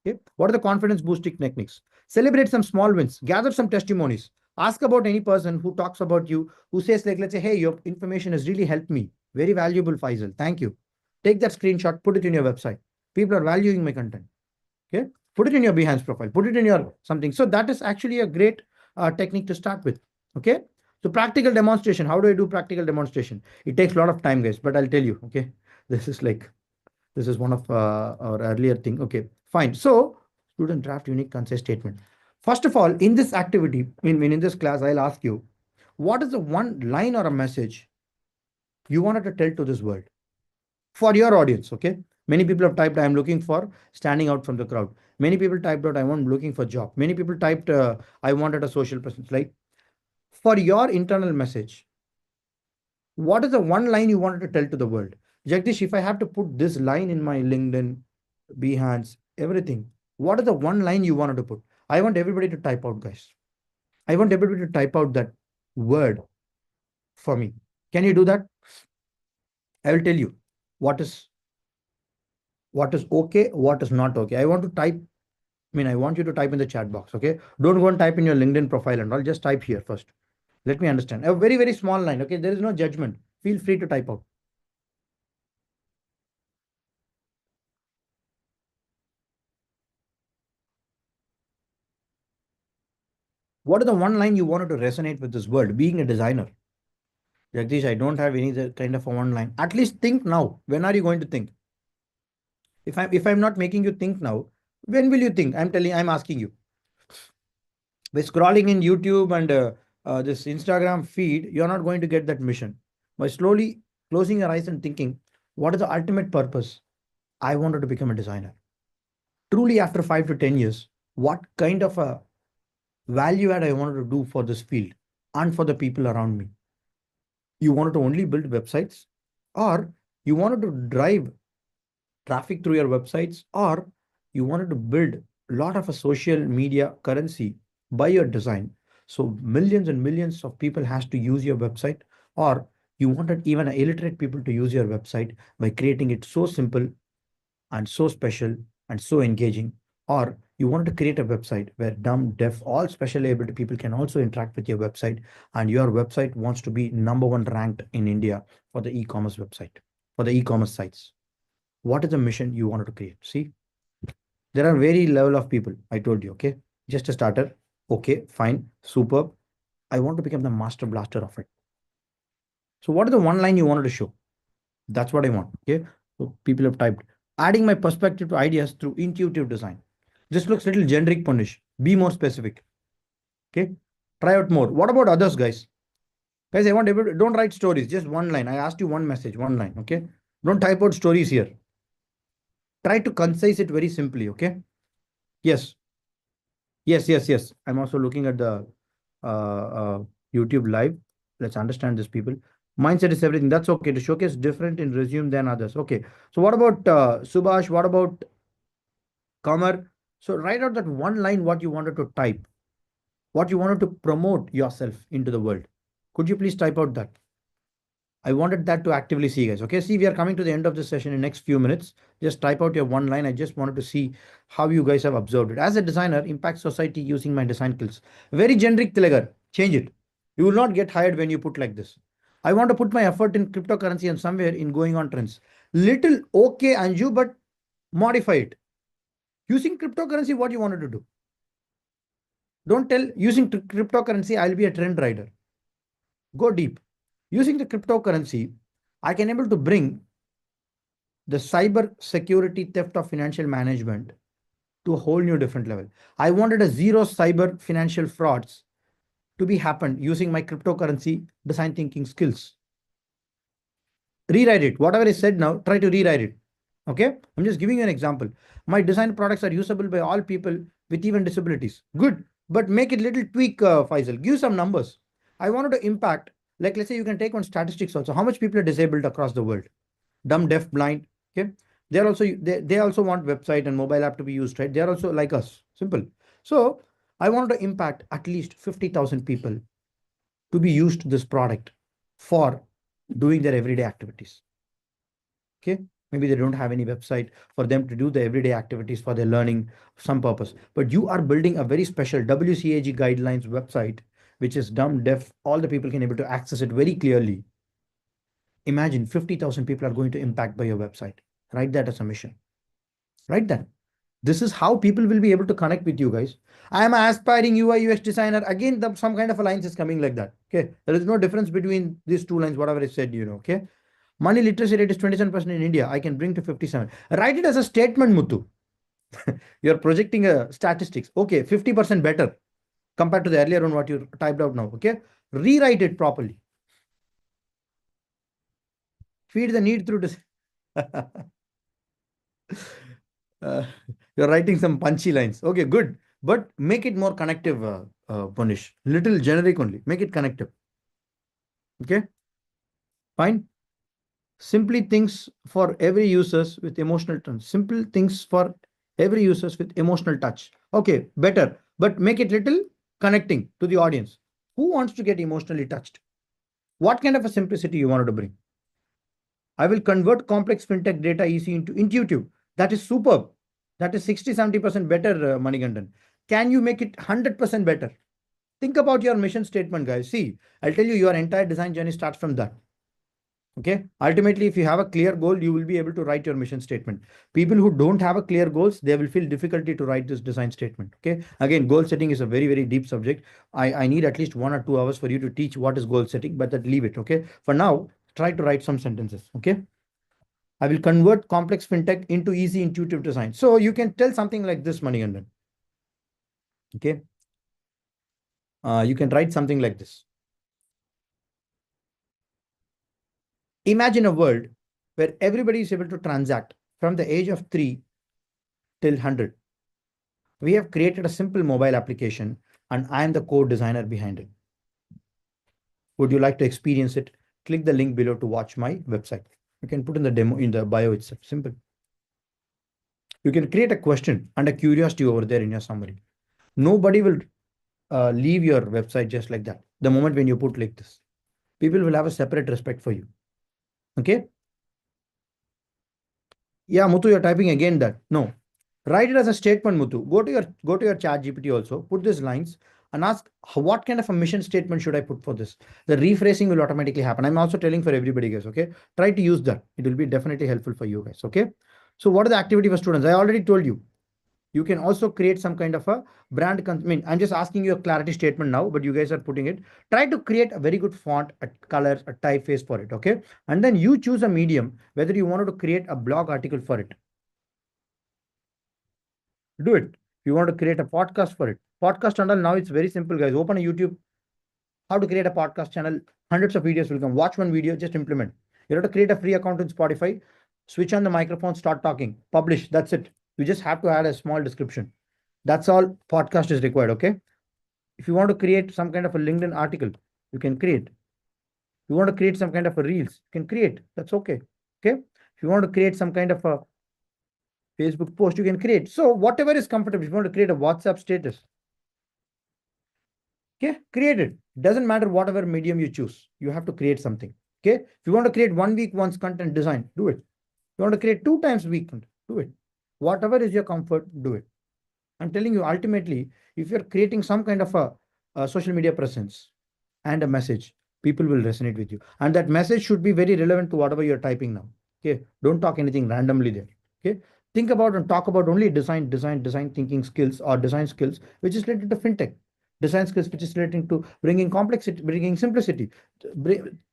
Okay, what are the confidence boosting techniques? Celebrate some small wins, gather some testimonies, ask about any person who talks about you, who says, like, let's say, hey, your information has really helped me. Very valuable, Faisal. Thank you. Take that screenshot, put it in your website. People are valuing my content. Okay, put it in your Behance profile, put it in your something. So that is actually a great technique to start with. Okay, so practical demonstration. How do I do practical demonstration? It takes a lot of time, guys, but I'll tell you. Okay, this is like this is one of our earlier thing. Okay, fine. So student draft unique concise statement. First of all, in this activity, in this class, I'll ask you, what is the one line or a message you wanted to tell to this world for your audience? Okay, many people have typed, I'm looking for standing out from the crowd. Many people typed out, I want looking for job. Many people typed, I wanted a social presence. Like, for your internal message, what is the one line you wanted to tell to the world? Jagdish, if I have to put this line in my LinkedIn, Behance, everything, what is the one line you wanted to put? I want everybody to type out, guys. I want everybody to type out that word for me. Can you do that? I will tell you what is okay, what is not okay. I want to type. I mean, I want you to type in the chat box. Okay, don't go and type in your LinkedIn profile and all. Just type here first. Let me understand. A very small line. Okay, there is no judgment. Feel free to type out. What is the one line you wanted to resonate with this world? Being a designer, Jagdish, I don't have any kind of a one line. At least think now. When are you going to think? If I'm not making you think now, when will you think? I'm asking you. By scrolling in YouTube and this Instagram feed, you're not going to get that mission. By slowly closing your eyes and thinking, what is the ultimate purpose? I wanted to become a designer. Truly, after 5 to 10 years, what kind of a value add I wanted to do for this field and for the people around me? You wanted to only build websites, or you wanted to drive traffic through your websites, or you wanted to build a lot of a social media currency by your design, so millions and millions of people has to use your website, or you wanted even illiterate people to use your website by creating it so simple and so special and so engaging, or you wanted to create a website where dumb, deaf, all special ability people can also interact with your website, and your website wants to be number one ranked in India for the e-commerce website, for the e-commerce sites. What is the mission you wanted to create? See, there are very level of people. I told you, okay, just a starter. Okay, fine, superb. I want to become the master blaster of it. So, what is the one line you wanted to show? That's what I want. Okay, so people have typed adding my perspective to ideas through intuitive design. This looks little generic, punish. Be more specific. Okay, try out more. What about others, guys? Guys, I want everybody, don't write stories. Just one line. I asked you one message, one line. Okay, don't type out stories here. Try to concise it very simply. Okay. Yes. Yes, yes, yes. I'm also looking at the YouTube live. Let's understand this, people. Mindset is everything. That's okay. To showcase different in resume than others. Okay. So what about Subhash? What about Kamar? So write out that one line what you wanted to type, what you wanted to promote yourself into the world. Could you please type out that? I wanted that to actively see, guys. Okay, see, we are coming to the end of this session in next few minutes. Just type out your one line. I just wanted to see how you guys have observed it. As a designer, impact society using my design skills. Very generic, Tilagar. Change it. You will not get hired when you put like this. I want to put my effort in cryptocurrency and somewhere in going on trends. Little okay, Anju, but modify it. Using cryptocurrency, what you wanted to do? Don't tell using cryptocurrency, I'll be a trend rider. Go deep. Using the cryptocurrency, I can able to bring the cyber security theft of financial management to a whole new different level. I wanted a zero cyber financial frauds to be happened using my cryptocurrency design thinking skills. Rewrite it. Whatever is said now, try to rewrite it. Okay. I'm just giving you an example. My design products are usable by all people with even disabilities. Good. But make it little tweak, Faisal. Give some numbers. I wanted to impact, like let's say you can take on statistics also. How much people are disabled across the world? Dumb, deaf, blind. Okay. They're also they also want website and mobile app to be used, right? They're also like us. Simple. So I wanted to impact at least 50,000 people to be used this product for doing their everyday activities. Okay. Maybe they don't have any website for them to do the everyday activities for their learning, some purpose. But you are building a very special WCAG guidelines website, which is dumb, deaf, all the people can able to access it very clearly. Imagine 50,000 people are going to impact by your website. Write that as a mission. Write that. This is how people will be able to connect with you guys. I am an aspiring UI UX designer. Again, some kind of alliance is coming like that. Okay. There is no difference between these two lines, whatever I said, okay. Money literacy rate is 27% in India. I can bring to 57. Write it as a statement, Muthu. You're projecting a statistics. Okay, 50% better compared to the earlier one, what you typed out now. Okay. Rewrite it properly. Feed the need through this. uh, you're writing some punchy lines. Okay, good. But make it more connective, Punish. Little generic only. Make it connective. Okay, fine. Simply things for every users with emotional touch. Simple things for every users with emotional touch. Okay, better. But make it little connecting to the audience. Who wants to get emotionally touched? What kind of a simplicity you wanted to bring? I will convert complex fintech data easy into intuitive. That is superb. That is 60-70% better, Manigandan. Can you make it 100% better? Think about your mission statement, guys. See, I'll tell you, your entire design journey starts from that. Okay. Ultimately, if you have a clear goal, you will be able to write your mission statement. People who don't have a clear goals, they will feel difficulty to write this design statement. Okay. Again, goal setting is a very, very deep subject. I need at least 1 or 2 hours for you to teach what is goal setting, but that leave it. Okay. For now, try to write some sentences. Okay. I will convert complex fintech into easy, intuitive design. So you can tell something like this, Manigandan. Okay. You can write something like this. Imagine a world where everybody is able to transact from the age of 3 till 100. We have created a simple mobile application and I am the core designer behind it. Would you like to experience it? Click the link below to watch my website. You can put in the demo in the bio itself. Simple. You can create a question and a curiosity over there in your summary. Nobody will leave your website just like that. The moment when you put like this, people will have a separate respect for you. Okay. Yeah, Muthu, you're typing again that. No. Write it as a statement, Muthu. Go to your chat GPT also, put these lines and ask what kind of a mission statement should I put for this? The rephrasing will automatically happen. I'm also telling for everybody, guys. Okay. Try to use that. It will be definitely helpful for you guys. Okay. So what are the activity for students? I already told you. You can also create some kind of a brand. I mean, I'm just asking you a clarity statement now, but you guys are putting it. Try to create a very good font, a color, a typeface for it. Okay. And then you choose a medium, whether you wanted to create a blog article for it. Do it. If you want to create a podcast for it, podcast channel, now it's very simple, guys. Open a YouTube, how to create a podcast channel. Hundreds of videos will come. Watch one video, just implement. You have to create a free account in Spotify, switch on the microphone, start talking, publish. That's it. You just have to add a small description. That's all podcast is required. Okay. If you want to create some kind of a LinkedIn article, you can create. You want to create some kind of a reels, you can create. That's okay. Okay. If you want to create some kind of a Facebook post, you can create. So whatever is comfortable. If you want to create a WhatsApp status, okay, create it. Doesn't matter whatever medium you choose. You have to create something. Okay. If you want to create 1 week once content design, do it. If you want to create 2 times a week content, do it. Whatever is your comfort, do it. I'm telling you, ultimately, if you're creating some kind of a social media presence and a message, people will resonate with you. And that message should be very relevant to whatever you're typing now. Okay. Don't talk anything randomly there. Okay. Think about and talk about only design thinking skills or design skills, which is related to fintech. Design skills, which is relating to bringing complexity, bringing simplicity.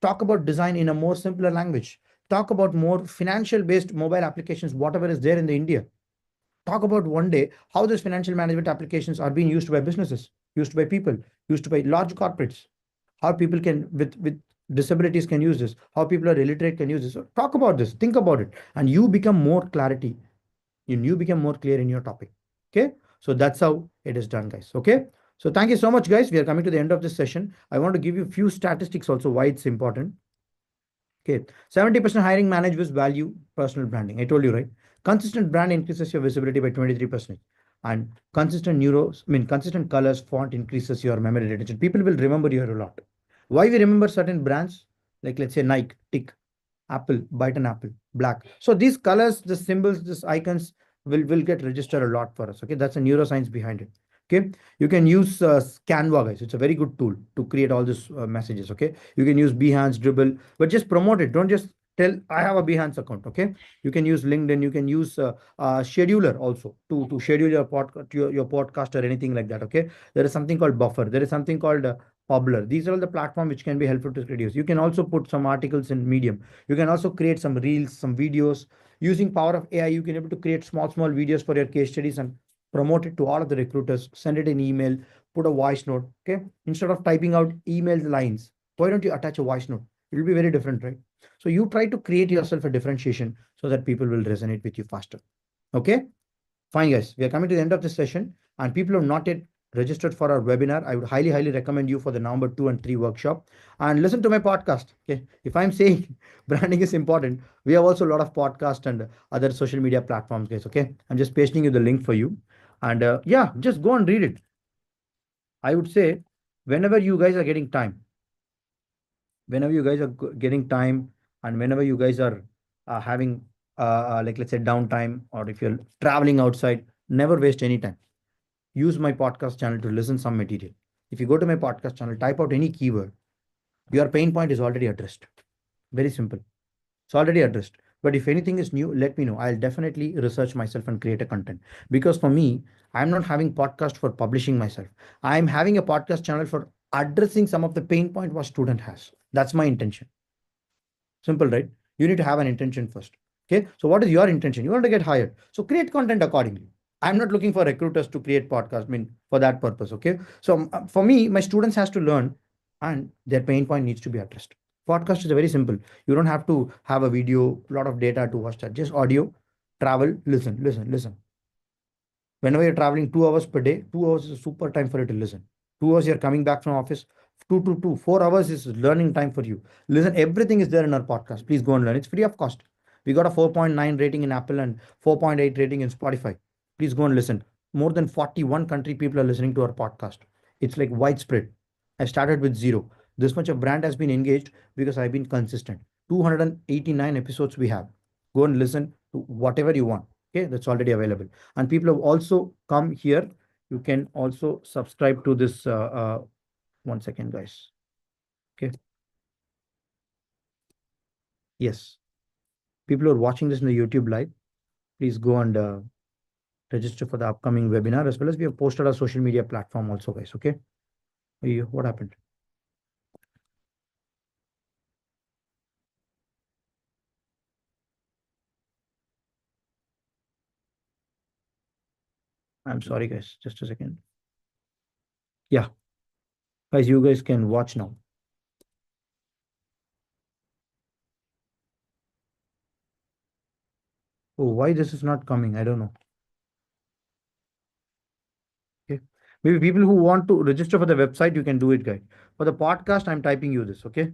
Talk about design in a more simpler language. Talk about more financial based mobile applications, whatever is there in the India. Talk about one day how these financial management applications are being used by businesses, used by people, used by large corporates, how people can with disabilities can use this, how people are illiterate can use this. So talk about this, think about it, and you become more clarity, you become more clear in your topic. Okay. So that's how it is done, guys. Okay. So thank you so much, guys. We are coming to the end of this session. I want to give you a few statistics also why it's important. Okay. 70% hiring managers value personal branding. I told you, right? Consistent brand increases your visibility by 23%. And consistent colors, font increases your memory retention. People will remember you a lot. Why we remember certain brands? Like let's say Nike, tick, Apple, bite an apple, black. So these colors, the symbols, these icons will get registered a lot for us. Okay. That's a neuroscience behind it. Okay. You can use Canva, guys. It's a very good tool to create all these messages. Okay. You can use Behance, Dribble, but just promote it. Don't just tell I have a Behance account. Okay. You can use LinkedIn. You can use scheduler also to schedule your podcast, your podcast or anything like that. Okay. There is something called Buffer. There is something called Publer. These are all the platforms which can be helpful to reduce. You can also put some articles in Medium. You can also create some reels, some videos. Using power of AI, you can able to create small videos for your case studies and promote it to all of the recruiters. Send it in email, put a voice note. Okay. Instead of typing out email lines, why don't you attach a voice note? It will be very different, right? So you try to create yourself a differentiation so that people will resonate with you faster. Okay. Fine, guys. We are coming to the end of this session, and people who have not yet registered for our webinar, I would highly recommend you for the November 2 and 3 workshop and listen to my podcast. Okay. If I'm saying branding is important, we have also a lot of podcast and other social media platforms, guys. Okay. I'm just pasting you the link for you. And yeah, just go and read it. I would say whenever you guys are getting time, whenever you guys are getting time, and whenever you guys are having like let's say downtime, or if you're traveling outside, never waste any time. Use my podcast channel to listen some material. If you go to my podcast channel, type out any keyword, your pain point is already addressed. Very simple. It's already addressed. But if anything is new, let me know. I'll definitely research myself and create a content. Because for me, I'm not having podcast for publishing myself. I'm having a podcast channel for addressing some of the pain point what student has. That's my intention. Simple, right? You need to have an intention first. Okay. So what is your intention? You want to get hired. So create content accordingly. I'm not looking for recruiters to create podcasts. I mean, for that purpose. Okay. So for me, my students has to learn and their pain point needs to be addressed. Podcast is very simple. You don't have to have a video, a lot of data to watch that. Just audio, travel, listen, listen, listen. Whenever you're traveling 2 hours per day, 2 hours is a super time for you to listen. 2 hours you're coming back from office, 4 hours is learning time for you. Listen, everything is there in our podcast. Please go and learn. It's free of cost. We got a 4.9 rating in Apple and 4.8 rating in Spotify. Please go and listen. More than 41 country people are listening to our podcast. It's like widespread. I started with zero. This much of brand has been engaged because I've been consistent. 289 episodes we have. Go and listen to whatever you want. Okay, that's already available. And people have also come here. You can also subscribe to this. 1 second, guys. Okay. Yes. People who are watching this in the YouTube live, please go and register for the upcoming webinar, as well as we have posted our social media platform also, guys. Okay. What happened? I'm sorry, guys. Just a second. Yeah. Guys, you guys can watch now. Oh, why this is not coming? I don't know. Okay. Maybe people who want to register for the website, you can do it, guys. For the podcast, I'm typing you this. Okay.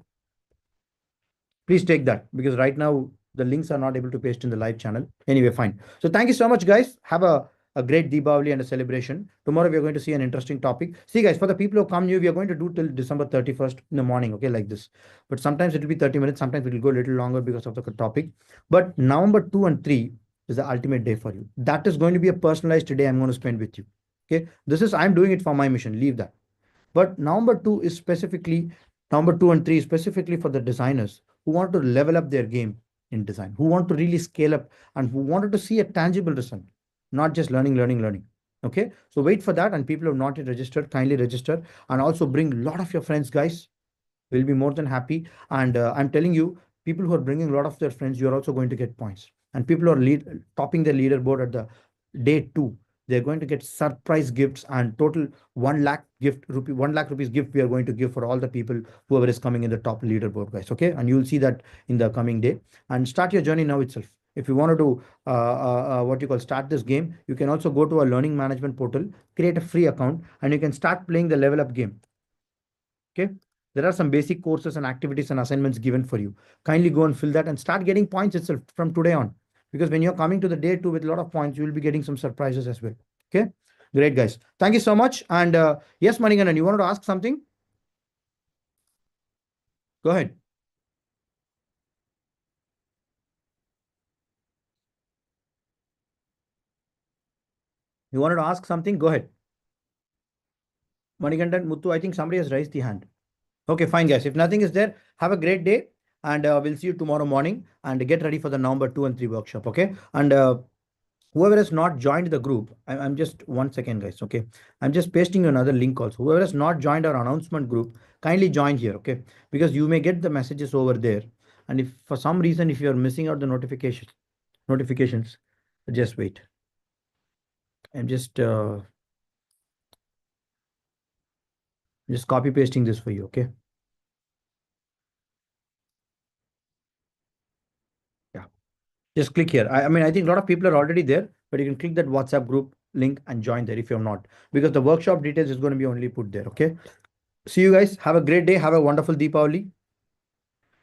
Please take that because right now the links are not able to paste in the live channel. Anyway, fine. So thank you so much, guys. Have a great Deepavali and a celebration. Tomorrow we are going to see an interesting topic. See, guys, for the people who come new, we are going to do till December 31st in the morning, okay, like this. But sometimes it will be 30 minutes, sometimes it will go a little longer because of the topic. But November 2 and 3 is the ultimate day for you. That is going to be a personalized day I'm going to spend with you. Okay. This is, I'm doing it for my mission. Leave that. But number two and three is specifically for the designers who want to level up their game in design, who want to really scale up and who wanted to see a tangible result, not just learning, learning, learning. Okay. So wait for that. And people who have not yet registered, kindly register and also bring a lot of your friends, guys. We'll be more than happy. And I'm telling you, people who are bringing a lot of their friends, you're also going to get points. And people who are topping their leaderboard at the day two, they're going to get surprise gifts and total 1 lakh rupees gift we are going to give for all the people whoever is coming in the top leaderboard, guys. Okay, and you'll see that in the coming day. And start your journey now itself. If you wanted to what you call start this game, you can also go to a learning management portal, create a free account, and you can start playing the level up game. Okay. There are some basic courses and activities and assignments given for you. Kindly go and fill that and start getting points itself from today on. Because when you're coming to the day two with a lot of points, you will be getting some surprises as well. Okay. Great, guys. Thank you so much. And yes, Manigandan, you wanted to ask something? Go ahead. You wanted to ask something? Go ahead. Manigandan, Muthu, I think somebody has raised the hand. Okay, fine, guys. If nothing is there, have a great day. And we'll see you tomorrow morning and get ready for the November 2 and 3 workshop. Okay. And whoever has not joined the group, I'm just 1 second, guys. Okay. I'm just pasting you another link also. Whoever has not joined our announcement group, kindly join here. Okay. Because you may get the messages over there. And if for some reason, if you're missing out the notifications, just wait. I'm just copy pasting this for you. Okay. Yeah. Just click here. I mean, I think a lot of people are already there, but you can click that WhatsApp group link and join there if you're not, because the workshop details is going to be only put there. Okay. See you guys. Have a great day. Have a wonderful Deepavali.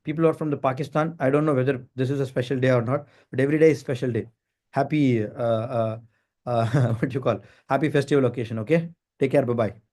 People are from the Pakistan. I don't know whether this is a special day or not, but every day is special day. Happy, what you call, happy festival occasion. Okay. Take care. Bye bye.